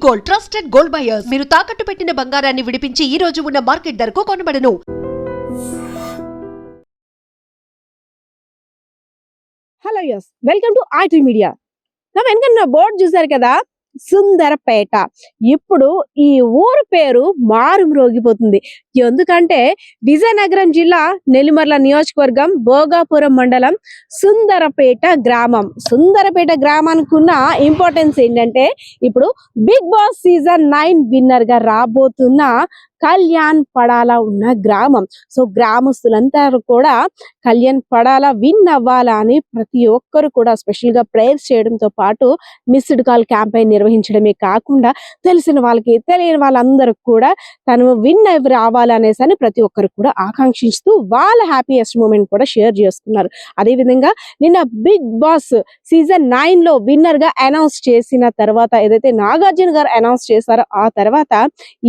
Gold, trusted gold buyers. మీరు తాకట్టు పెట్టిన బంగారాన్ని విడిపించి ఈ రోజు ఉన్న మార్కెట్ ధరకు కొనబడను. Hello yes, welcome to IT media. నా వెనక బోర్డు చూసారు కదా, సుందరపేట. ఇప్పుడు ఈ ఊరు పేరు మారుమ్రోగిపోతుంది. ఎందుకంటే విజయనగరం జిల్లా నెల్లిమర్ల నియోజకవర్గం భోగాపురం మండలం సుందరపేట గ్రామం. సుందరపేట గ్రామానికి ఉన్న ఇంపార్టెన్స్ ఏంటంటే, ఇప్పుడు బిగ్ బాస్ సీజన్ 9 విన్నర్ గా రాబోతున్న కళ్యాణ్ పడాల ఉన్న గ్రామం. సో గ్రామస్తులంతా కూడా కళ్యాణ్ పడాల విన్ అవ్వాలా అని ప్రతి ఒక్కరు కూడా స్పెషల్ గా ప్రేయర్స్ చేయడంతో పాటు మిస్డ్ కాల్ క్యాంపెయిన్ నిర్వహించడమే కాకుండా తెలిసిన వాళ్ళకి తెలియని వాళ్ళందరూ కూడా తను విన్ రావాలనేసి అని ప్రతి ఒక్కరు కూడా ఆకాంక్షిస్తూ వాళ్ళ హ్యాపీయెస్ట్ మూమెంట్ కూడా షేర్ చేసుకున్నారు. అదేవిధంగా నిన్న బిగ్ బాస్ సీజన్ 9 లో విన్నర్ గా అనౌన్స్ చేసిన తర్వాత, ఏదైతే నాగార్జున గారు అనౌన్స్ చేశారో ఆ తర్వాత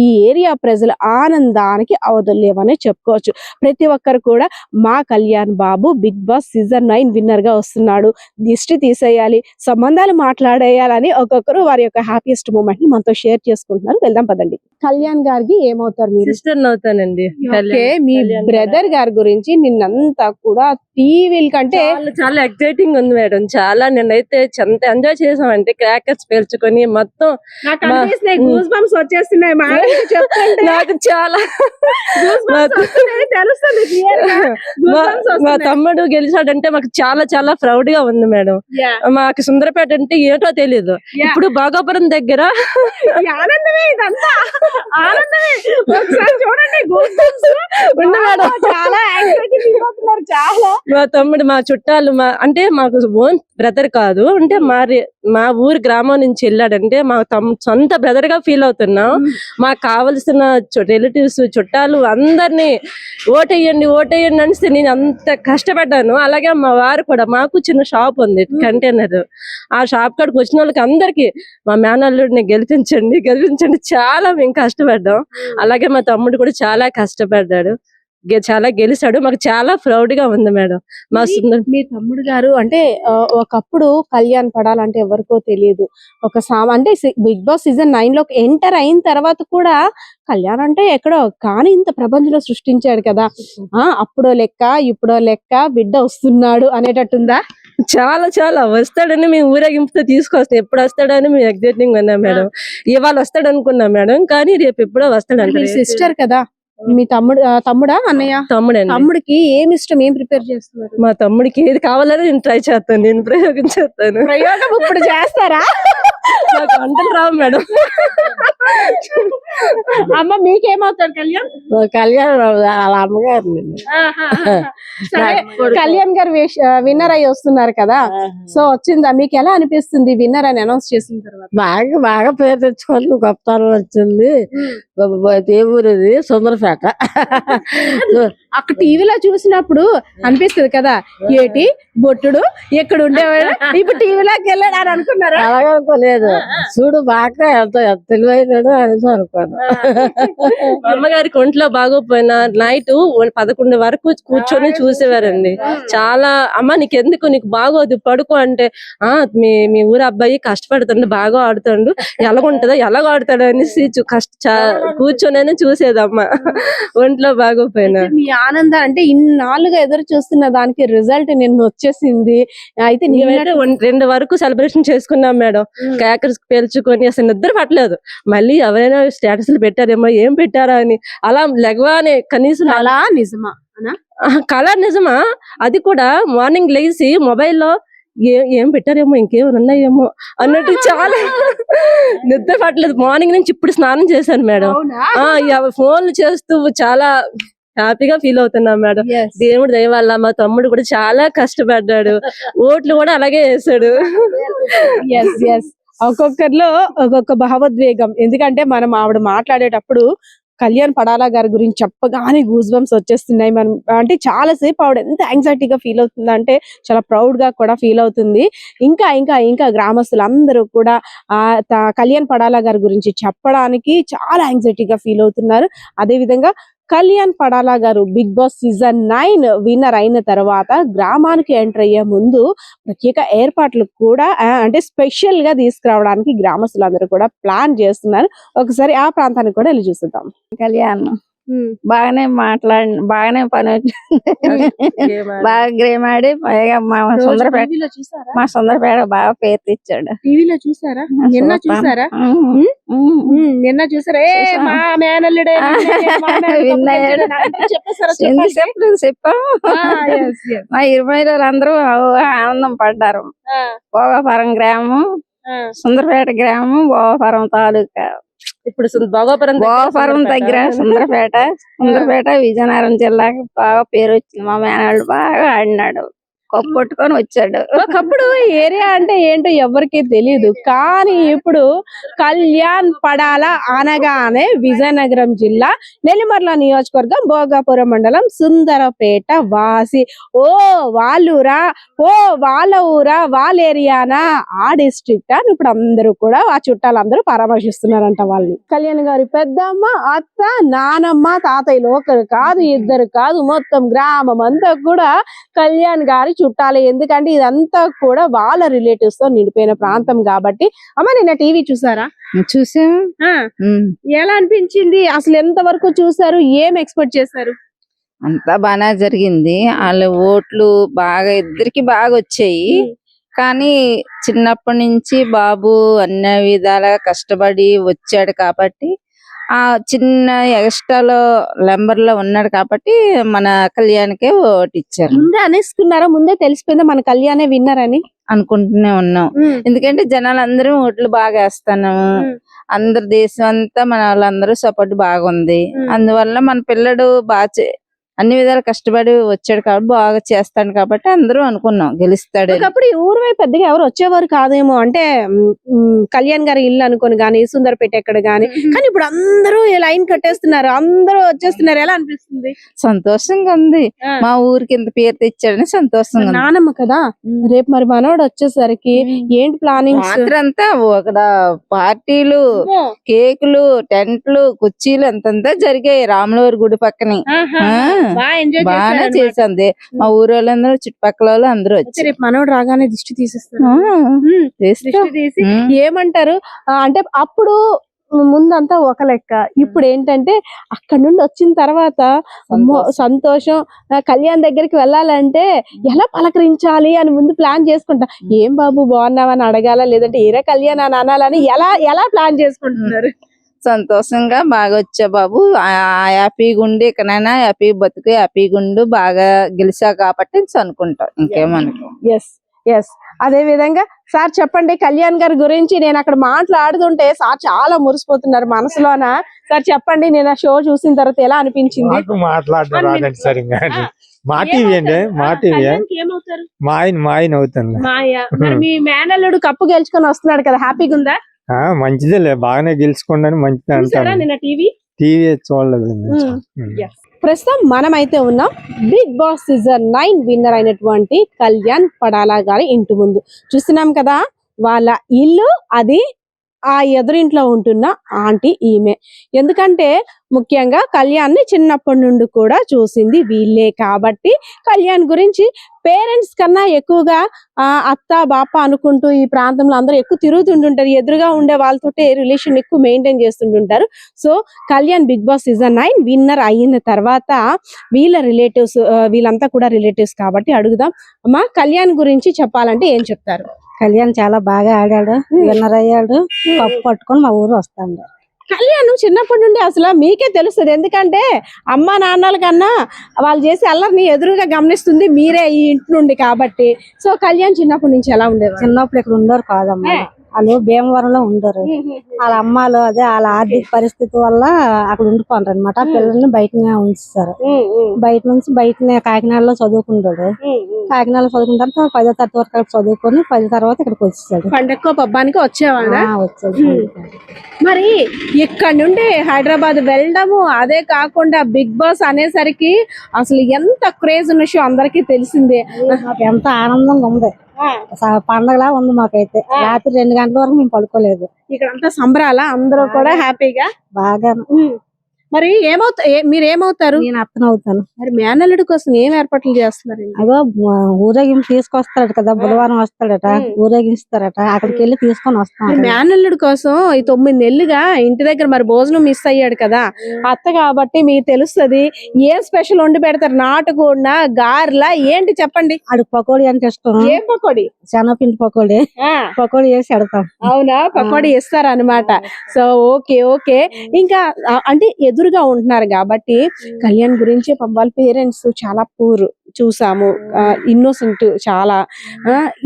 ఈ ఏరియా ప్రజల ఆనందానికి అవధులేవనే చెప్పుకోవచ్చు. ప్రతి ఒక్కరు కూడా మా Kalyan Babu big Boss season 9 winner గా వస్తున్నాడు, దిష్టి తీసేయాలి, సంబంధాలు మాట్లాడేయాలని ఒక్కొక్కరు వారి యొక్క హ్యాపీయెస్ట్ మూమెంట్ ని మనతో షేర్ చేసుకుంటున్నారు. వెళ్దాం పదండి. కళ్యాణ్ గారికి ఏమవుతారు మీరు? సిస్టర్ అవుతానండి. ఓకే, మీ బ్రదర్ గారి గురించి నిన్నంతా కూడా టీవీల కంటే చాలా ఎక్సైటింగ్ ఉంది మేడం. చాలా నిన్నైతే ఎంత ఎంజాయ్ చేసామంటే క్రాకర్స్ పేల్చుకొని మొత్తం వచ్చేస్తున్నాయి. నాకు చాలా మా తమ్ముడు గెలిచాడంటే మాకు చాలా చాలా ప్రౌడ్ గా ఉంది మేడం. మాకు సుందరపేట అంటే ఏంటో తెలీదు. ఇప్పుడు భోగాపురం దగ్గర ఆనందమే, ఇదంతా ఆనందమే. చూడండి, చాలా మా తమ్ముడు, మా చుట్టాలు, అంటే మాకు ఓన్ బ్రదర్ కాదు, అంటే మా ఊరు గ్రామం నుంచి వెళ్ళాడంటే మా సొంత బ్రదర్ గా ఫీల్ అవుతున్నాం. మాకు కావలసిన రిలేటివ్స్, చుట్టాలు అందరినీ ఓటేయండి ఓటేయండి అనిస్తే నేను అంత కష్టపడ్డాను. అలాగే మా వారు కూడా, మాకు చిన్న షాప్ ఉంది కంటైనర్, ఆ షాప్ కాడికి వచ్చిన వాళ్ళకి అందరికి మా మేనల్లుడిని గెలిపించండి గెలిపించండి చాలా మేము కష్టపడ్డాం. అలాగే మా తమ్ముడు కూడా చాలా కష్టపడ్డాడు, చాలా గెలిచాడు. మాకు చాలా ప్రౌడ్ గా ఉంది మేడం. మా మీ తమ్ముడు గారు అంటే ఒకప్పుడు కళ్యాణ్ పడాలంటే ఎవరికో తెలియదు. అంటే బిగ్ బాస్ సీజన్ 9 లో ఎంటర్ అయిన తర్వాత కూడా కళ్యాణ్ అంటే ఎక్కడో కానీ ఇంత ప్రపంచంలో సృష్టించాడు కదా. అప్పుడో లెక్క ఇప్పుడో లెక్క బిడ్డ వస్తున్నాడు అనేటట్టుందా? చాలా చాలా వస్తాడని మేము ఊరేగింపుతో తీసుకొస్తాం. ఎప్పుడు వస్తాడని మేము ఎగ్జైటింగ్ ఉన్నాం మేడం. ఇవాళ వస్తాడు అనుకున్నాం మేడం, కానీ రేపు ఎప్పుడో వస్తాడు. సిస్టర్ కదా మీ తమ్ముడా అన్నయ్య? తమ్ముడికి ఏమి ఇష్టం, ఏం ప్రిపేర్ చేస్తున్నారు? మా తమ్ముడికి ఏది కావాలని నేను ట్రై చేస్తాను, నేను ప్రయోగం చేస్తాను. ప్రయోగం ఇప్పుడు చేస్తారా? నాకు వంటలు రావు మేడం. అమ్మ మీకేమవుతాడు కళ్యాణ్? కళ్యాణ్ వాళ్ళ అమ్మగారు. కళ్యాణ్ గారు విన్నర్ అయ్యి వస్తున్నారు కదా, సో వచ్చిందా మీకు? ఎలా అనిపిస్తుంది విన్నర్ అని అనౌన్స్ చేసిన తర్వాత? బాగా బాగా పేరు తెచ్చుకోవాలి, గొప్పతనం వచ్చింది. ఏ ఊరిది? సుందరపేట. అక్కడ టీవీలో చూసినప్పుడు అనిపిస్తుంది కదా, ఏటి బొట్టుడు ఎక్కడ ఉండేవాడు, ఇప్పుడు టీవీలోకి వెళ్ళాడు అని అనుకున్నారా? అలాగే అనుకోలేదు. చూడు బాగా ఎంత తెలివైనాడు అనేసి అనుకోను. అమ్మగారికి ఒంట్లో బాగోపోయినా నైట్ 11 వరకు కూర్చొని చూసేవారండి. చాలా, అమ్మ నీకెందుకు, నీకు బాగోదు పడుకో అంటే, మీ ఊరు అబ్బాయి కష్టపడుతుండు, బాగా ఆడుతాడు, ఎలాగుంటుందో ఎలాగ ఆడుతాడు అనేసి కూర్చొని చూసేదమ్మ ఒంట్లో బాగోపోయినా. మీ ఆనందం అంటే ఇన్నాళ్ళుగా ఎదురు చూస్తున్న దానికి రిజల్ట్ నిన్న వచ్చేసింది. అయితే 2 వరకు సెలబ్రేషన్ చేసుకున్నాం మేడం. క్రాకర్స్ పేల్చుకొని అసలు నిద్ర పట్టలేదు. మళ్ళీ ఎవరైనా స్టేటస్లు పెట్టారేమో, ఏం పెట్టారా అని అలా లెగవానే కనీసం. అలా నిజమా కళ నిజమా? అది కూడా మార్నింగ్ లేచి మొబైల్లో ఏం పెట్టారేమో, ఇంకేమైనా ఉన్నాయేమో అన్నట్టు చాలా నిద్ర పట్టలేదు. మార్నింగ్ నుంచి ఇప్పుడు స్నానం చేశాను మేడం. ఫోన్లు చేస్తూ చాలా హ్యాపీగా ఫీల్ అవుతున్నాం మేడం. దేవుడు దయ వల్ల మా తమ్ముడు కూడా చాలా కష్టపడ్డాడు, ఓట్లు కూడా అలాగే వేసాడు. ఒక్కొక్కరిలో ఒక్కొక్క భావోద్వేగం. ఎందుకంటే మనం ఆవిడ మాట్లాడేటప్పుడు కళ్యాణ్ పడాలా గారి గురించి చెప్పగానే గూస్ బంప్స్ వచ్చేస్తున్నాయి. మనం అంటే చాలా సేపు ఆవిడ ఎంత యాంగ్జైటీగా ఫీల్ అవుతుంది అంటే చాలా ప్రౌడ్ గా కూడా ఫీల్ అవుతుంది. ఇంకా ఇంకా ఇంకా గ్రామస్తులందరూ కూడా కళ్యాణ్ పడాలా గారి గురించి చెప్పడానికి చాలా యాంగ్జైటీగా ఫీల్ అవుతున్నారు. అదే విధంగా కళ్యాణ్ పడాలా గారు బిగ్ బాస్ సీజన్ 9 విన్నర్ అయిన తర్వాత గ్రామానికి ఎంటర్ అయ్యే ముందు ప్రత్యేక ఏర్పాట్లు కూడా అంటే స్పెషల్ గా తీసుకురావడానికి గ్రామస్తులందరూ కూడా ప్లాన్ చేస్తున్నారు. ఒకసారి ఆ ప్రాంతానికి కూడా వెళ్ళి చూద్దాం. కళ్యాణ్ బాగానే బాగానే పని బాగా గేమ్ ఆడి పైగా మా సుందరపేట బాగా పేరు తెచ్చాడు. టీవీలో చూసారా? నిన్న చూసారా? నిన్న చూసారా? మా మేనల్లుడే చెప్పాము. మా 20 అందరూ ఆనందం పడ్డారు. భోగాపురం గ్రామం, సుందరపేట గ్రామం, భోగాపురం తాలూకా. ఇప్పుడు భోగాపురం దగ్గర సుందరపేట విజయనగరం జిల్లాకి బాగా పేరు వచ్చింది. మా మేనాడు బాగా ఆడినాడు, కొట్టుకొని వచ్చాడు. ఒకప్పుడు ఏరియా అంటే ఏంటో ఎవరికి తెలియదు, కానీ ఇప్పుడు కళ్యాణ్ పడాల అనగానే విజయనగరం జిల్లా నెల్లిమర్ల నియోజకవర్గం భోగాపురం మండలం సుందరపేట వాసి. ఓ వాళ్ళూరా, ఓ వాళ్ళ ఊరా, వాళ్ళ ఏరియానా, ఆ డిస్ట్రిక్ట్ అని ఇప్పుడు అందరూ కూడా ఆ చుట్టాలందరూ పరామర్శిస్తున్నారంట వాళ్ళని. కళ్యాణ్ గారి పెద్దమ్మ, అత్త, నానమ్మ, తాతయ్యలు ఒకరు కాదు, ఇద్దరు కాదు, మొత్తం గ్రామం అంతా కూడా కళ్యాణ్ గారి చుట్టాలి. ఎందుకంటే ఇదంతా కూడా వాళ్ళ రిలేటివ్స్ తో నిండిపోయిన ప్రాంతం కాబట్టి. అమ్మ నిన్న టీవీ చూసారా? చూసాం. ఎలా అనిపించింది? అసలు ఎంత వరకు చూసారు? ఏం ఎక్స్పెక్ట్ చేశారు? అంతా బాగా జరిగింది. వాళ్ళ ఓట్లు బాగా ఇద్దరికి బాగా వచ్చాయి. కానీ చిన్నప్పటి నుంచి బాబు అన్ని విధాలుగా కష్టపడి వచ్చాడు కాబట్టి ఆ చిన్న ఎక్స్ట్రాలో నెంబర్ లో ఉన్నాడు కాబట్టి మన కళ్యాణ్కే ఓటు ఇచ్చారు. ముందే అనేసుకున్నారా? ముందే తెలిసిపోయిందా మన కళ్యాణే విన్నర్ అని? అనుకుంటూనే ఉన్నాం. ఎందుకంటే జనాలు అందరూ ఓట్లు బాగా వేస్తాను, అందరు దేశం అంతా మన వాళ్ళందరూ సపోర్ట్ బాగుంది. అందువల్ల మన పిల్లడు బాగా అన్ని విధాలు కష్టపడి వచ్చాడు కాబట్టి బాగా చేస్తాడు కాబట్టి అందరూ అనుకున్నాం గెలుస్తాడు. ఒకప్పుడు ఈ ఊరు వైపు పెద్దగా ఎవరు వచ్చేవారు కాదేమో, అంటే కళ్యాణ్ గారి ఇల్లు అనుకోని గానీ, సుందరపేట ఎక్కడ గానీ. కానీ ఇప్పుడు అందరూ లైన్ కట్టేస్తున్నారు, అందరూ వచ్చేస్తున్నారు. ఎలా అనిపిస్తుంది? సంతోషంగా ఉంది. మా ఊరికి ఇంత పేరు తెచ్చాడని సంతోషంగా ఉంది. నానమ్మ కదా, రేపు మరి మనోడు వచ్చేసరికి ఏంటి ప్లానింగ్? రాత్రంతా అక్కడ పార్టీలు, కేకులు, టెంట్లు, కుర్చీలు అంతంతా జరిగాయి రాములవారి గుడి పక్కనే. బాగా చేసింది. మా ఊరు వాళ్ళందరూ, చుట్టుపక్కల వాళ్ళు అందరూ వచ్చి రేపు మనోడు రాగానే దిష్టి తీసేస్తారు. ఏమంటారు అంటే అప్పుడు ముందంతా ఒక లెక్క, ఇప్పుడు ఏంటంటే అక్కడ నుండి వచ్చిన తర్వాత సంతోషం. కళ్యాణ్ దగ్గరికి వెళ్ళాలంటే ఎలా పలకరించాలి అని ముందు ప్లాన్ చేసుకుంటా. ఏం బాబు బాగున్నావని అడగాల, లేదంటే ఏరే కళ్యాణ్ అని అనాలని ఎలా ప్లాన్ చేసుకుంటున్నారు? సంతోషంగా బాగా వచ్చా బాబు, హ్యాపీగా ఉండి ఎక్కడైనా హ్యాపీ బతుకు, హ్యాపీగా ఉండు, బాగా గెలిచా కాబట్టి అనుకుంటాం. ఇంకేమనుకో. ఎస్ ఎస్ అదే విధంగా సార్ చెప్పండి కళ్యాణ్ గారి గురించి. నేను అక్కడ మాట్లాడుతుంటే సార్ చాలా మురిసిపోతున్నారు మనసులోన. సార్ చెప్పండి, నేను షో చూసిన తర్వాత ఎలా అనిపించింది? మాట్లాడడం రాదండి సరిగ్గా. మా టీవీ అండి, మా టీవీ. మా ఆయన అవుతుంది. మీ మేనల్లుడు కప్పు గెలుచుకొని వస్తున్నాడు కదా, హ్యాపీగా ఉందా? మంచిదేలే, బాగానే గెలుచుకోండి మంచిదే అంటాను. టీవీ చూడలేదు. ప్రస్తుతం మనమైతే ఉన్నాం బిగ్ బాస్ సీజన్ 9 విన్నర్ అయినటువంటి కళ్యాణ్ పడాలా గారి ఇంటి ముందు. చూస్తున్నాం కదా, వాళ్ళ ఇల్లు అది. ఆ ఎదురింట్లో ఉంటున్న ఆంటీ ఈమె. ఎందుకంటే ముఖ్యంగా కళ్యాణ్ ని చిన్నప్పటి నుండి కూడా చూసింది వీళ్ళే కాబట్టి కళ్యాణ్ గురించి పేరెంట్స్ కన్నా ఎక్కువగా అత్త బాప అనుకుంటూ ఈ ప్రాంతంలో అందరూ ఎక్కువ తిరుగుతుంటుంటారు. ఎదురుగా ఉండే వాళ్ళతో రిలేషన్ ఎక్కువ మెయింటైన్ చేస్తుంటుంటారు. So Kalyan Bigg Boss season 9 winner అయిన తర్వాత వీళ్ళ రిలేటివ్స్, వీళ్ళంతా కూడా రిలేటివ్స్ కాబట్టి అడుగుదాం. అమ్మా, కళ్యాణ్ గురించి చెప్పాలంటే ఏం చెప్తారు? కళ్యాణ్ చాలా బాగా ఆడాడు, విన్నర్ అయ్యాడు, కప్పు పట్టుకొని మా ఊరు వస్తాడు. కళ్యాణ్ చిన్నప్పటి నుండి అసలు మీకే తెలుస్తుంది, ఎందుకంటే అమ్మ నాన్నల కన్నా వాళ్ళు చేసే అల్లరిని ఎదురుగా గమనిస్తుంది మీరే ఈ ఇంటి నుండి కాబట్టి. సో కళ్యాణ్ చిన్నప్పటి నుంచి ఎలా ఉండేవారు? చిన్నప్పుడు ఇక్కడ ఉండరు కాదమ్మా, వాళ్ళు భీమవరంలో ఉండరు. వాళ్ళ అమ్మాలు అదే వాళ్ళ ఆర్థిక పరిస్థితి వల్ల అక్కడ ఉండిపోతారు అనమాట. పిల్లల్ని బయటనే ఉంచుతారు. బయటనే కాకినాడలో చదువుకుంటాడు. కాకినాడలో చదువుకున్న తర్వాత 10వ తరగతి వరకు చదువుకొని 10 తర్వాత ఇక్కడికి వచ్చేసాడు. పండగ పబ్బానికి వచ్చేవాళ్ళ. వచ్చాడు. మరి ఇక్కడ నుండి హైదరాబాద్ వెళ్ళడము, అదే కాకుండా బిగ్ బాస్ అనేసరికి అసలు ఎంత క్రేజ్ ఉన్న షో అందరికీ తెలిసిందే. ఎంత ఆనందంగా ఉంది, పండగలా ఉంది మాకైతే. రాత్రి 2 గంటల వరకు మేము పడుకోలేదు. ఇక్కడ అంతా సంబరాల, అందరూ కూడా హ్యాపీగా బాగా. మరి మీరు ఏమవుతారు? నేను అత్తనవుతాను. మరి మేనల్లుడి కోసం ఏం ఏర్పాట్లు చేస్తున్నారు? అగో ఊరేగింపు తీసుకొస్తాడట కదా, బుధవారం వస్తాడట, ఊరేగిస్తారట, అక్కడికి వెళ్ళి తీసుకొని వస్తాం. మేనల్లుడి కోసం ఈ 9 నెలలుగా ఇంటి దగ్గర మరి భోజనం మిస్ అయ్యాడు కదా, అత్త కాబట్టి మీకు తెలుస్తది ఏం స్పెషల్ వండి పెడతారు. నాటుకోడినా గారెలా ఏంటి చెప్పండి? ఆడికి పకోడీ అంటే ఇష్టం. ఏం పకోడి? శనగపిండి పకోడీ. పకోడీ వేసి పెడతాం. అవునా, పకోడీ ఇస్తారు అనమాట. So okay okay. ఇంకా అంటే ఎదురుగా ఉంటున్నారు కాబట్టి కళ్యాణ్ గురించి వాళ్ళ పేరెంట్స్ చాలా పూర్ చూసాము, ఇన్నోసెంట్ చాలా.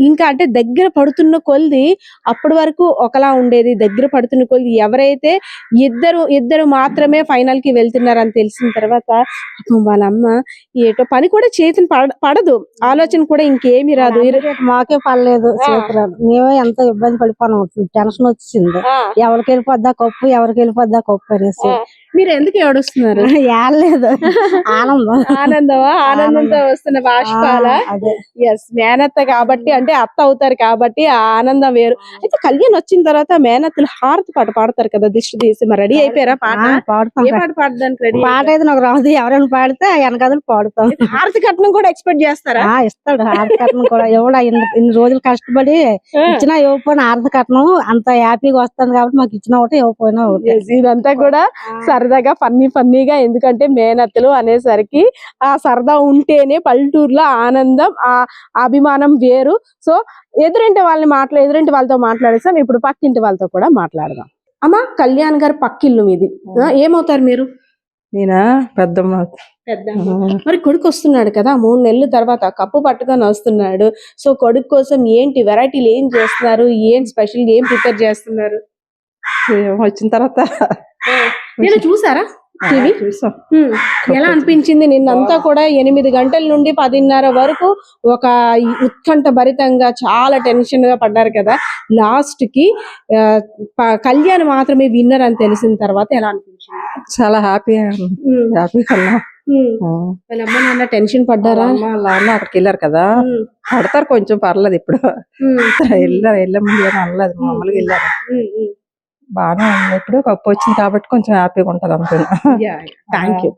ఇంకా అంటే దగ్గర పడుతున్న కొలిది అప్పటి వరకు ఒకలా ఉండేది, దగ్గర పడుతున్న కొలిది ఎవరైతే ఇద్దరు మాత్రమే ఫైనల్ కి వెళ్తున్నారని తెలిసిన తర్వాత వాళ్ళ అమ్మ ఏటో పని కూడా చేతిని పడదు, ఆలోచన కూడా ఇంకేమీ రాదు. మాకే పడలేదు, మేమే ఎంత ఇబ్బంది పడిపోయినాం, టెన్షన్ వచ్చింది. ఎవరికి వెళ్ళిపోద్దా కప్పు, ఎవరికి వెళ్ళిపోద్దా కప్పు అనేసి. మీరు ఎందుకు ఏడుస్తున్నారు? ఏడలేదు, ఆనందం. ఆనందంతో వస్తున్న బాష్పాల. ఎస్, మేనత్త కాబట్టి అంటే అత్త అవుతారు కాబట్టి ఆ ఆనందం వేరు. అయితే కళ్యాణ్ వచ్చిన తర్వాత మేనత్తలు హారతి పాట పాడతారు కదా దిష్టి తీసి. మరి రెడీ అయిపోయారా? పాట పాడుతాం. ఏ పాట పాడడానికి రెడీ? పాట అయితే నాకు రాదు, ఎవరైనా పాడితే వెనకదలు పాడుతాం. హారతి కట్నం కూడా ఎక్స్పెక్ట్ చేస్తారా? ఇస్తాడు హారతి కట్నం కూడా. ఎవడా ఇన్ని రోజులు కష్టపడి ఇచ్చినా ఇవ్వకపోయినా హారతి కట్నం అంత హ్యాపీగా వస్తుంది కాబట్టి మాకు ఇచ్చిన ఒకటి ఇవ్వకపోయినా ఒకటి. ఇదంతా కూడా సరదాగా ఫన్నీగా, ఎందుకంటే మేనత్తలు అనేసరికి ఆ సరదా ఉంటేనే పల్లెటూరులో ఆనందం, ఆ అభిమానం వేరు. సో ఎదురింటి వాళ్ళతో మాట్లాడేసాం, ఇప్పుడు పక్కింటి వాళ్ళతో కూడా మాట్లాడదాం. అమ్మా, కళ్యాణ్ గారు పక్కిల్లు మీది, ఏమవుతారు మీరు? నేనా పెద్దమ్మ. మరి కొడుకు వస్తున్నాడు కదా 3 నెలల తర్వాత, కప్పు పట్టుకొని వస్తున్నాడు. సో కొడుకు కోసం ఏంటి వెరైటీలు ఏం చేస్తున్నారు, ఏం స్పెషల్ ఏం ప్రిపేర్ చేస్తున్నారు? వచ్చిన తర్వాత నేను చూసారా టీవీ? ఎలా అనిపించింది? నిన్నంతా కూడా 8 గంటల నుండి 10:30 వరకు ఒక ఉత్కంఠ భరితంగా చాలా టెన్షన్ గా పడ్డారు కదా. లాస్ట్ కి కళ్యాణ్ మాత్రమే విన్నర్ అని తెలిసిన తర్వాత ఎలా అనిపించింది? చాలా హ్యాపీగా వాళ్ళ అమ్మ నాన్న టెన్షన్ పడ్డారా? అక్కడికి వెళ్ళారు కదా, పడతారు కొంచెం, పర్లేదు. ఇప్పుడు వెళ్ళే ముందు అనలేదు, మామూలుగా వెళ్ళారు. బాగానే ఉంది. ఇప్పుడు కప్పు వచ్చింది కాబట్టి కొంచెం హ్యాపీగా ఉంటది అంతే. Thank you.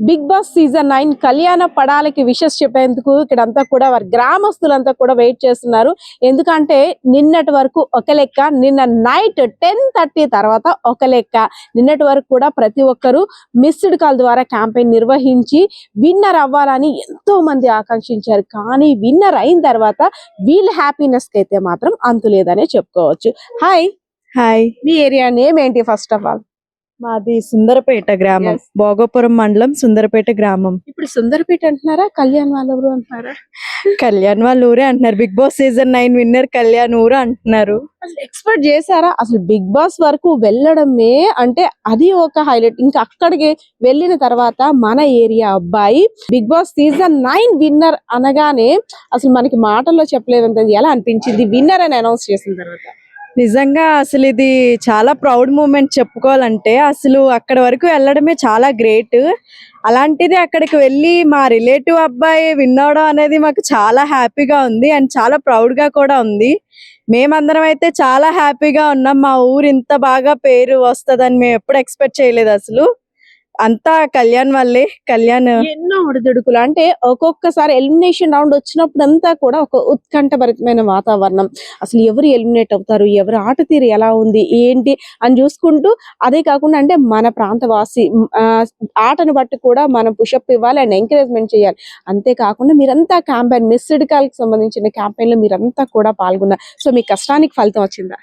Big Boss season 9 Kalyan పడాలకి wishes చెప్పేందుకు ఇక్కడంతా కూడా వారి గ్రామస్తులంతా కూడా వెయిట్ చేస్తున్నారు. ఎందుకంటే నిన్నటి వరకు ఒక లెక్క, నిన్న నైట్ 10:30 తర్వాత ఒక లెక్క. నిన్నటి వరకు కూడా ప్రతి ఒక్కరు మిస్డ్ కాల్ ద్వారా క్యాంపెయిన్ నిర్వహించి విన్నర్ అవ్వాలని ఎంతో మంది ఆకాంక్షించారు. కానీ విన్నర్ అయిన తర్వాత వీళ్ళ హ్యాపీనెస్ కి అయితే మాత్రం అంతు లేదనే చెప్పుకోవచ్చు. హాయ్. మీ ఏరియా నేమ్ ఏంటి? ఫస్ట్ ఆఫ్ ఆల్ మాది సుందరపేట గ్రామం, భోగపురం మండలం, సుందరపేట గ్రామం. ఇప్పుడు సుందరపేట అంటున్నారా, కళ్యాణ్ వాళ్ళ ఊరు అంటున్నారా? కళ్యాణ్ వాళ్ళ ఊరే అంటున్నారు. Big Boss season 9 winner Kalyan ఊరు అంటున్నారు. అసలు ఎక్స్పెక్ట్ చేశారా? అసలు బిగ్ బాస్ వరకు వెళ్ళడమే అంటే అది ఒక హైలైట్. ఇంకా అక్కడికి వెళ్ళిన తర్వాత మన ఏరియా అబ్బాయి బిగ్ బాస్ సీజన్ 9 విన్నర్ అనగానే అసలు మనకి మాటల్లో చెప్పలేదంత. ఎలా అనిపించింది విన్నర్ అని అనౌన్స్ చేసిన తర్వాత? నిజంగా అసలు ఇది చాలా ప్రౌడ్ మూమెంట్ చెప్పుకోవాలంటే. అసలు అక్కడ వరకు వెళ్ళడమే చాలా గ్రేట్. అలాంటిది అక్కడికి వెళ్ళి మా రిలేటివ్ అబ్బాయి విన్ అవడం అనేది మాకు చాలా హ్యాపీగా ఉంది అండ్ చాలా ప్రౌడ్ గా కూడా ఉంది. మేమందరం అయితే చాలా హ్యాపీగా ఉన్నాం. మా ఊరు ఇంత బాగా పేరు వస్తుందని మేము ఎప్పుడు ఎక్స్పెక్ట్ చేయలేదు. అసలు అంతా కళ్యాణ్ వల్లే. కళ్యాణ్ ఎన్నో ఒడిదుడుకులు అంటే ఒక్కొక్కసారి ఎలిమినేషన్ రౌండ్ వచ్చినప్పుడు అంతా కూడా ఒక ఉత్కంఠభరితమైన వాతావరణం. అసలు ఎవరు ఎలిమినేట్ అవుతారు, ఎవరు ఆట తీరు ఎలా ఉంది ఏంటి అని చూసుకుంటూ, అదే కాకుండా అంటే మన ప్రాంతవాసి ఆటను బట్టి కూడా మనం పుషప్ ఇవ్వాలి అండ్ ఎంకరేజ్మెంట్ చేయాలి. అంతేకాకుండా మీరంతా క్యాంపెయిన్ మిస్డ్ కాల్ కి సంబంధించిన క్యాంపెయిన్ లో మీరంతా కూడా పాల్గొన్నారు. సో మీ కష్టానికి ఫలితం వచ్చిందా?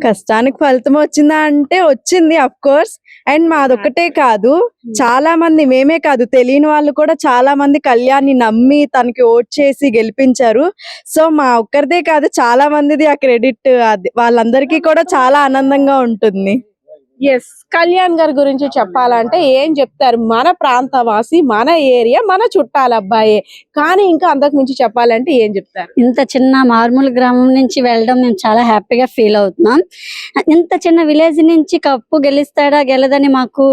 కష్టానికి ఫలితం వచ్చిందా అంటే వచ్చింది, అఫ్ కోర్స్. అండ్ మాదొక్కటే కాదు, చాలా మంది, మేమే కాదు తెలియని వాళ్ళు కూడా చాలా మంది కళ్యాణ్ని నమ్మి తనకి ఓట్ చేసి గెలిపించారు. సో మా ఒక్కరిదే కాదు, చాలా మందిది ఆ క్రెడిట్. వాళ్ళందరికీ కూడా చాలా ఆనందంగా ఉంటుంది. ఎస్, కళ్యాణ్ గారి గురించి చెప్పాలంటే ఏం చెప్తారు? మన ప్రాంతవాసి, మన ఏరియా, మన చుట్టాల అబ్బాయే. కానీ ఇంకా అంతకు మించి చెప్పాలంటే ఏం చెప్తారు? ఇంత చిన్న మారుమూల గ్రామం నుంచి వెళ్ళడం మేము చాలా హ్యాపీగా ఫీల్ అవుతున్నాం. ఇంత చిన్న విలేజ్ నుంచి కప్పు గెలుస్తాడా గెలదని మాకు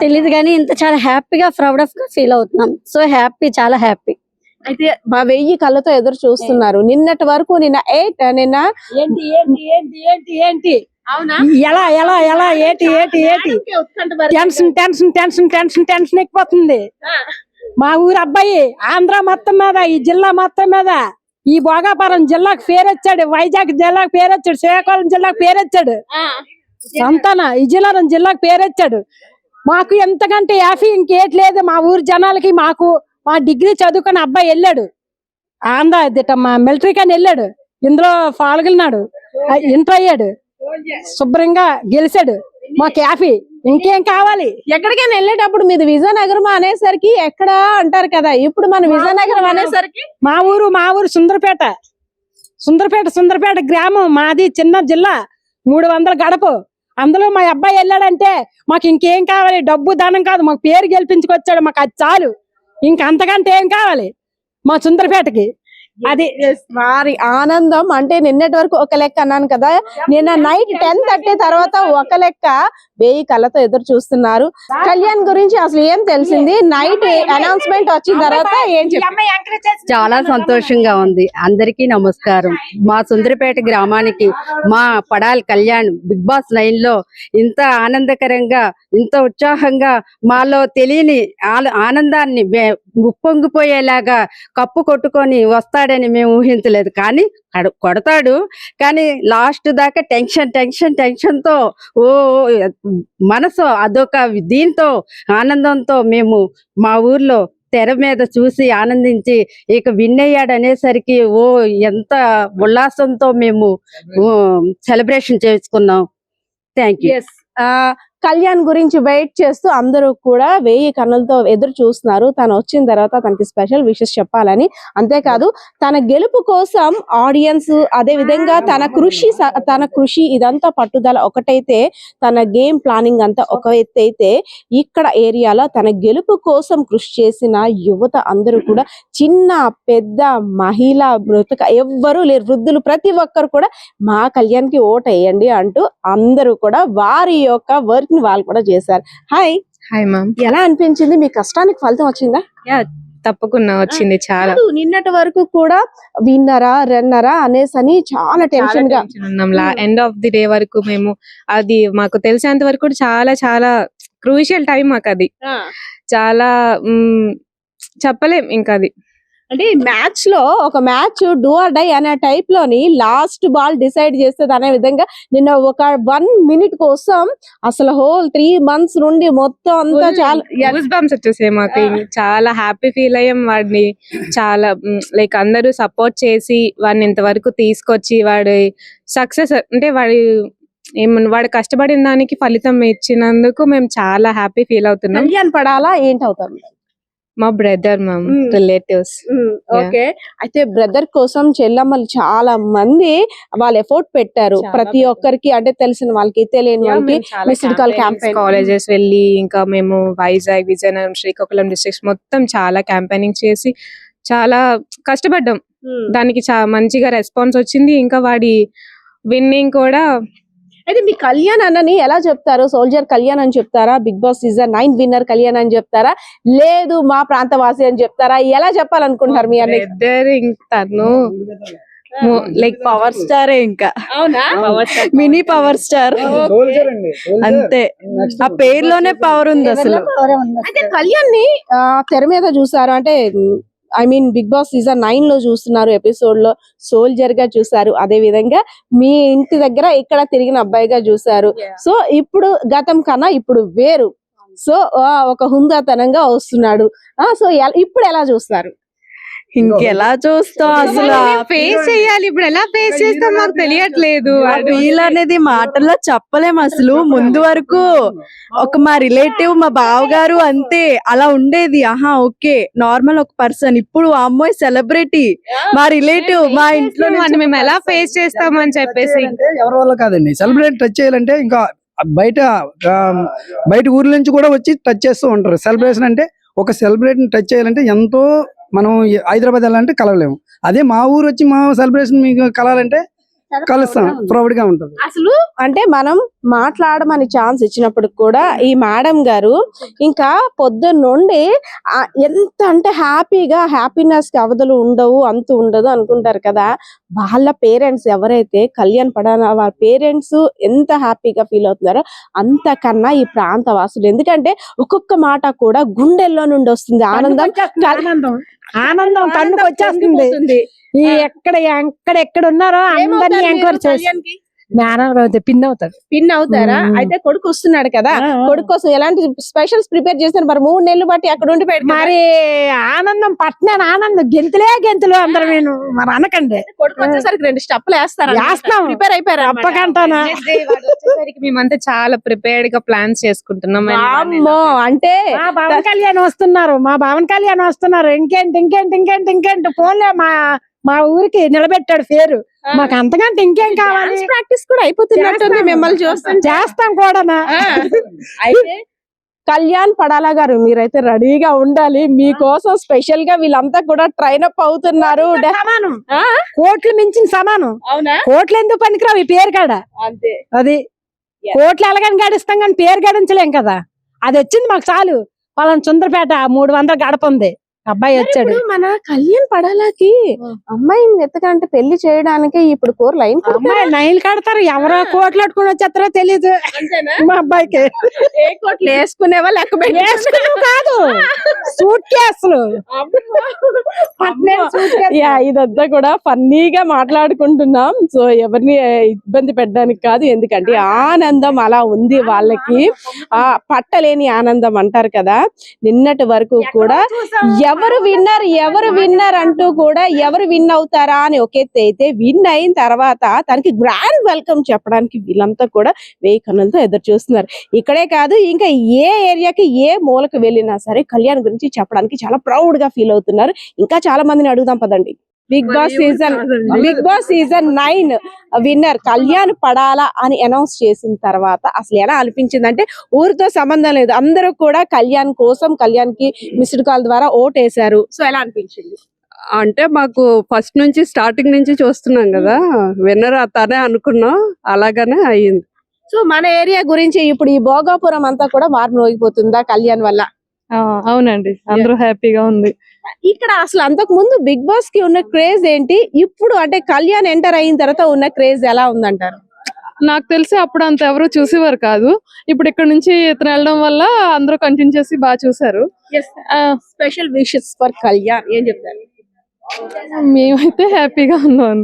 తెలియదు, కానీ ఇంత చాలా హ్యాపీగా ప్రౌడ్ ఆఫ్ గా ఫీల్ అవుతున్నాం. సో హ్యాపీ, చాలా హ్యాపీ. అయితే 1000 కళ్ళతో ఎదురు చూస్తున్నారు. నిన్నటి వరకు నిన్న 8 నిన్న ఏంటి అవునా ఎలా ఎలా ఎలా ఏటి ఏటి ఏటి tension tension tension tension tension ఎక్కిపోతుంది. మా ఊరు అబ్బాయి ఆంధ్ర మొత్తం మీద, ఈ జిల్లా మొత్తం మీద, ఈ భోగాపురం జిల్లాకు పేరొచ్చాడు, వైజాగ్ జిల్లాకు పేరొచ్చాడు, శ్రీకాకుళం జిల్లాకు పేరొచ్చాడు, సంతాన విజయనగరం జిల్లాకు పేరొచ్చాడు. మాకు ఎంతకంటే యాఫీ ఇంకేటి లేదు మా ఊరు జనాలకి. మాకు మా డిగ్రీ చదువుకుని అబ్బాయి వెళ్ళాడు ఆంధ్ర మా మిలిటరీ కానీ వెళ్ళాడు, ఇందులో పాల్గొన్నాడు, ఇంటర్ అయ్యాడు, శుభ్రంగా గెలిచాడు. మాకు యాఫీ ఇంకేం కావాలి? ఎక్కడికైనా వెళ్ళేటప్పుడు మీది విజయనగరం అనేసరికి ఎక్కడ అంటారు కదా, ఇప్పుడు మన విజయనగరం అనేసరికి మా ఊరు సుందరపేట, సుందరపేట గ్రామం మాది. చిన్న జిల్లా, 300 గడప. అందులో మా అబ్బాయి వెళ్ళాడంటే మాకు ఇంకేం కావాలి? డబ్బు ధనం కాదు, మాకు పేరు గెలిపించుకొచ్చాడు, మాకు అది చాలు. ఇంకా అంతకంటే ఏం కావాలి మా సుందరపేటకి? అది వారి ఆనందం అంటే నిన్నటి వరకు ఒక లెక్క అన్నాను కదా, నిన్న నైట్ 10:30 తర్వాత ఒక లెక్క 1000 కళ్ళతో ఎదురు చూస్తున్నారు. కళ్యాణ్ గురించి అసలు ఏం తెలిసింది? నైట్ అనౌన్స్మెంట్ వచ్చిన తర్వాత ఏం చెప్పారు? చాలా సంతోషంగా ఉంది. అందరికీ నమస్కారం. మా సుందరపేట గ్రామానికి మా పడాల్ కళ్యాణ్ బిగ్ బాస్ 9 లో ఇంత ఆనందకరంగా, ఇంత ఉత్సాహంగా, మాలో తెలియని ఆనందాన్ని ఉప్పొంగిపోయేలాగా కప్పు కొట్టుకొని వస్తాడని మేము ఊహించలేదు. కానీ కొడతాడు, కానీ లాస్ట్ దాకా టెన్షన్ తో ఓ మనసు అదొక దీంతో ఆనందంతో మేము మా ఊర్లో తెర మీద చూసి ఆనందించి ఇక విన్ అయ్యాడు అనేసరికి ఎంత ఉల్లాసంతో మేము సెలబ్రేషన్ చేసుకున్నాం. Thank you. కళ్యాణ్ గురించి వెయిట్ చేస్తూ అందరూ కూడా 1000 కన్నులతో ఎదురు చూస్తున్నారు. తను వచ్చిన తర్వాత తనకి స్పెషల్ విషెస్ చెప్పాలని. అంతేకాదు తన గెలుపు కోసం ఆడియన్స్, అదే విధంగా తన కృషి ఇదంతా పట్టుదల ఒకటైతే, తన గేమ్ ప్లానింగ్ అంతా ఒక ఎత్తు అయితే, ఇక్కడ ఏరియాలో తన గెలుపు కోసం కృషి చేసిన యువత అందరూ కూడా, చిన్న పెద్ద మహిళ మృతక ఎవ్వరూ లేరు, వృద్ధులు ప్రతి ఒక్కరు కూడా మా కళ్యాణ్ కి ఓట్ వేయండి అంటూ అందరూ కూడా వారి యొక్క వర్క్ ని వాళ్ళు కూడా చేశారు. హాయ్ మ్యామ్, ఎలా అనిపించింది? మీ కష్టానికి ఫలితం వచ్చిందా? తప్పకుండా వచ్చింది. చాలా నిన్నటి వరకు కూడా విన్నరా రన్నరా అనేసని చాలా టెన్షన్ గా ఉన్నాం. ఎండ్ ఆఫ్ ది డే వరకు మేము, అది మాకు తెలిసేంత వరకు కూడా చాలా చాలా క్రూషియల్ టైం మాకు. అది చాలా చెప్పలేం ఇంకా. అది అంటే మ్యాచ్ లో ఒక మ్యాచ్ డూ ఆర్ డై అనే టైప్ లోని లాస్ట్ బాల్ డిసైడ్ చేస్తుంది అనే విధంగా నిన్న ఒక 1 minute కోసం అసలు హోల్ 3 months నుండి మొత్తం అంతా చాలా గూస్ బంప్స్ వచ్చేసాయి మాకు. చాలా హ్యాపీ ఫీల్ అయ్యాం. వాడిని చాలా లైక్ అందరూ సపోర్ట్ చేసి వాడిని ఇంతవరకు తీసుకొచ్చి వాడి సక్సెస్ అంటే వాడు కష్టపడిన దానికి ఫలితం ఇచ్చినందుకు మేము చాలా హ్యాపీ ఫీల్ అవుతున్నాం. కళ్యాణ్ పడాలా ఏంటవుతారు? మా బ్రదర్, మ్యామ్, రిలేటివ్స్. ఓకే. అయితే బ్రదర్ కోసం చెల్లమ్మలు చాలా మంది వాళ్ళు ఎఫోర్ట్ పెట్టారు. ప్రతి ఒక్కరికి అంటే తెలిసిన వాళ్ళకి, తెలియని వాళ్ళకి మిస్డ్ కాల్ క్యాంపెయిన్, కాలేజెస్ వెళ్ళి, ఇంకా మేము వైజాగ్, విజయనగరం, శ్రీకాకుళం డిస్ట్రిక్ట్స్ మొత్తం చాలా క్యాంపెయినింగ్ చేసి చాలా కష్టపడ్డాం. దానికి మంచిగా రెస్పాన్స్ వచ్చింది. ఇంకా వాడి విన్నింగ్ కూడా. అయితే మీ కళ్యాణ్ అన్నని ఎలా చెప్తారు? సోల్జర్ కళ్యాణ్ అని చెప్తారా? Big Boss season 9 winner Kalyan అని చెప్తారా? లేదు మా ప్రాంతవాసి అని చెప్తారా? ఎలా చెప్పాలనుకుంటారు మీ అన్న? తను లైక్ పవర్ స్టారే, ఇంకా అవునా? మినీ పవర్ స్టార్ అంతే. ఆ పేరులోనే పవర్ ఉంది అసలు. అయితే కళ్యాణ్ ని తెర మీద చూసారు అంటే, I mean Big Boss season 9 లో చూస్తున్నారు, ఎపిసోడ్ లో సోల్జర్ గా చూసారు, అదే విధంగా మీ ఇంటి దగ్గర ఇక్కడ తిరిగిన అబ్బాయిగా చూసారు. సో ఇప్పుడు గతం కన్నా ఇప్పుడు వేరు, సో ఒక హుందాతనంగా వస్తున్నాడు. సో ఇప్పుడు ఎలా చూస్తారు? ఇంకెలా చూస్తాం అసలు? ఫేస్ చేయాలి. ఇప్పుడు ఎలా ఫేస్ చేస్తాం మాకు తెలియట్లేదు. ఫీల్ అనేది మాటల్లో చెప్పలేం అసలు. ముందు వరకు ఒక మా రిలేటివ్, మా బావగారు అంతే అలా ఉండేది. ఓకే నార్మల్ ఒక పర్సన్. ఇప్పుడు అమ్మాయి సెలబ్రిటీ, మా రిలేటివ్, మా ఇంట్లో మేము ఎలా ఫేస్ చేస్తామని చెప్పేసి. ఎవరి వల్ల కాదండి. సెలబ్రిటీ టచ్ చేయాలంటే ఇంకా బయట ఊర్ల నుంచి కూడా వచ్చి టచ్ చేస్తూ ఉంటారు. సెలబ్రేషన్ అంటే ఒక సెలబ్రిటీని టచ్ చేయాలంటే ఎంతో, మనం హైదరాబాద్ వెళ్ళాలంటే కలవలేము. అదే మా ఊరు వచ్చి మా సెలబ్రేషన్ మీకు కలాలంటే కలుస్తాం, ప్రౌడ్ గా ఉంటది. అసలు అంటే మనం మాట్లాడమని ఛాన్స్ ఇచ్చినప్పుడు కూడా ఈ మేడం గారు ఇంకా పొద్దున్న నుండి ఎంత అంటే హ్యాపీనెస్ కి అవధులు ఉండవు, అంతు ఉండదు అనుకుంటారు కదా. వాళ్ళ పేరెంట్స్ ఎవరైతే కళ్యాణ్ పడాల వాళ్ళ పేరెంట్స్ ఎంత హ్యాపీగా ఫీల్ అవుతున్నారో అంతకన్నా ఈ ప్రాంత వాసులు, ఎందుకంటే ఒక్కొక్క మాట కూడా గుండెల్లో నుండి వస్తుంది. ఆనందం కన్నుకు వచ్చేస్తుంది. ఈ ఎక్కడ ఉన్నారో అందరినీ ఎంక్వైరీ చేసి పిన్ అవుతారా? అయితే కొడుకు వస్తున్నాడు కదా, కొడుకు కోసం ఎలాంటి స్పెషల్స్ ప్రిపేర్ చేస్తారు మరి? 3 నెలలు బట్టి అక్కడ ఉండి మరి ఆనందం పట్టినాను, ఆనందం గెంతులు అందరు నేను మరి అనకండి. కొడుకు వచ్చేసరికి 2 స్టెప్పులు వేస్తాం, ప్రిపేర్ అయిపోయారు అప్పకంటానా? మేమంతా చాలా ప్రిపేర్డ్ గా ప్లాన్స్ చేసుకుంటున్నాం. అమ్మో, అంటే మా పవన్ కళ్యాణ్ వస్తున్నారు, ఇంకేంటి ఫోన్లే మా ఊరికి నిలబెట్టాడు పేరు. మాకు అంతకంటే ఇంకేం కావాలి? ప్రాక్టీస్ కూడా అయిపోతున్నట్టుంది మిమ్మల్ని చేస్తాం కూడా. అయితే కళ్యాణ్ పడాలా గారు, మీరైతే రెడీగా ఉండాలి. మీకోసం స్పెషల్ గా వీళ్ళంతా కూడా ట్రైన్ అప్ అవుతున్నారు. సమానం, కోట్లు మించిన సమానం. అవునా? కోట్లు ఎందుకు పనికిరావు ఈ పేరు కాడ. అంతే, అది కోట్లు ఎలాగని గడిస్తాం కానీ పేరు గడించలేం కదా. అది వచ్చింది మాకు చాలు. వాళ్ళ సుందరపేట 300 గడప ఉంది, అబ్బాయి వచ్చాడు. మన కళ్యాణ్ పడాలకి అమ్మాయిని ఎత్తకంటే పెళ్లి చేయడానికి ఇప్పుడు 4 లైన్లు కడతారు. ఎవరో కోట్లు అట్టుకుని వచ్చేస్తారో తెలీదు మా అబ్బాయికి. ఏ కోట్లు వేసుకునేవా లేకపోతే కాదు, సూట్ కేసులు. ఇదంతా కూడా ఫన్నీగా మాట్లాడుకుంటున్నాం. సో ఎవరిని ఇబ్బంది పెట్టడానికి కాదు, ఎందుకంటే ఆనందం అలా ఉంది వాళ్ళకి. పట్టలేని ఆనందం అంటారు కదా. నిన్నటి వరకు కూడా ఎవరు విన్నర్ అంటూ కూడా ఎవరు విన్ అవుతారా అని ఒక ఎత్తు అయితే, విన్ అయిన తర్వాత తనకి గ్రాండ్ వెల్కమ్ చెప్పడానికి వీళ్ళంతా కూడా 1000 కన్నులతో ఎదురు చూస్తున్నారు. ఇక్కడే కాదు, ఇంకా ఏ ఏరియాకి ఏ మూలకు వెళ్ళినా సరే కళ్యాణ్ గురించి చెప్పడానికి చాలా ప్రౌడ్ గా ఫీల్ అవుతున్నారు. ఇంకా చాలా మందిని అడుగుదాం పదండి. Big Boss season 9 winner Kalyan Padala అని అనౌన్స్ చేసిన తర్వాత అసలు ఎలా అనిపించింది అంటే, ఊరితో సంబంధం లేదు, అందరూ కూడా కళ్యాణ్ కోసం, కళ్యాణ్ కి మిస్డ్ కాల్ ద్వారా ఓటేశారు. సో ఎలా అనిపించింది? అంటే మాకు ఫస్ట్ నుంచి స్టార్టింగ్ నుంచి చూస్తున్నాం కదా, విన్నర్ అతనే అనుకున్నాం, అలాగనే అయ్యింది. సో మన ఏరియా గురించి ఇప్పుడు ఈ భోగాపురం అంతా కూడా మారుమోగిపోతుందా కళ్యాణ్ వల్ల? అవునండి, అందరూ హ్యాపీగా ఉంది. ఇక్కడ అసలు అంతకు ముందు బిగ్ బాస్ కి ఉన్న క్రేజ్ ఏంటి, ఇప్పుడు అంటే కళ్యాణ్ ఎంటర్ అయిన తర్వాత ఉన్న క్రేజ్ ఎలా ఉందంటారు? నాకు తెలిసి అప్పుడు అంత ఎవరు చూసేవారు కాదు. ఇప్పుడు ఇక్కడ నుంచి ఇతను వెళ్ళడం వల్ల అందరూ కంటిన్యూ చేసి బాగా చూసారు. స్పెషల్ విషెస్ ఫర్ కళ్యాణ్ ఏం చెప్తారు? మేమైతే హ్యాపీగా ఉన్నాం.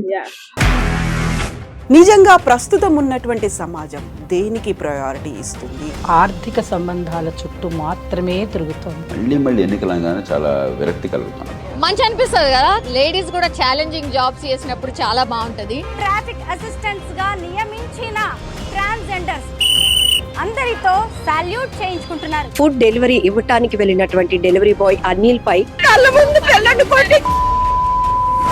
నిజంగా ప్రస్తుతం ఉన్నటువంటి సమాజం దేనికి ప్రయారిటీ ఇస్తుంది? ఆర్థిక సంబంధాల చుట్టూ మాత్రమే తిరుగుతుంది. మళ్ళీ ఎన్నికలంగానే చాలా విరక్తి కలుగుతాను. మంచి అనిపిస్తుంది కదా, లేడీస్ కూడా ఛాలెంజింగ్ జాబ్స్ చేసినప్పుడు చాలా బాగుంటది. ట్రాఫిక్ అసిస్టెంట్స్ గా నియమించిన ట్రాన్స్జెండర్స్ అందరితో సాల్యూట్ చేయించుకుంటున్నారు. ఫుడ్ డెలివరీ ఇవ్వటానికి వెళ్ళినటువంటి డెలివరీ బాయ్ అనిల్ పై కళ్ళ ముందు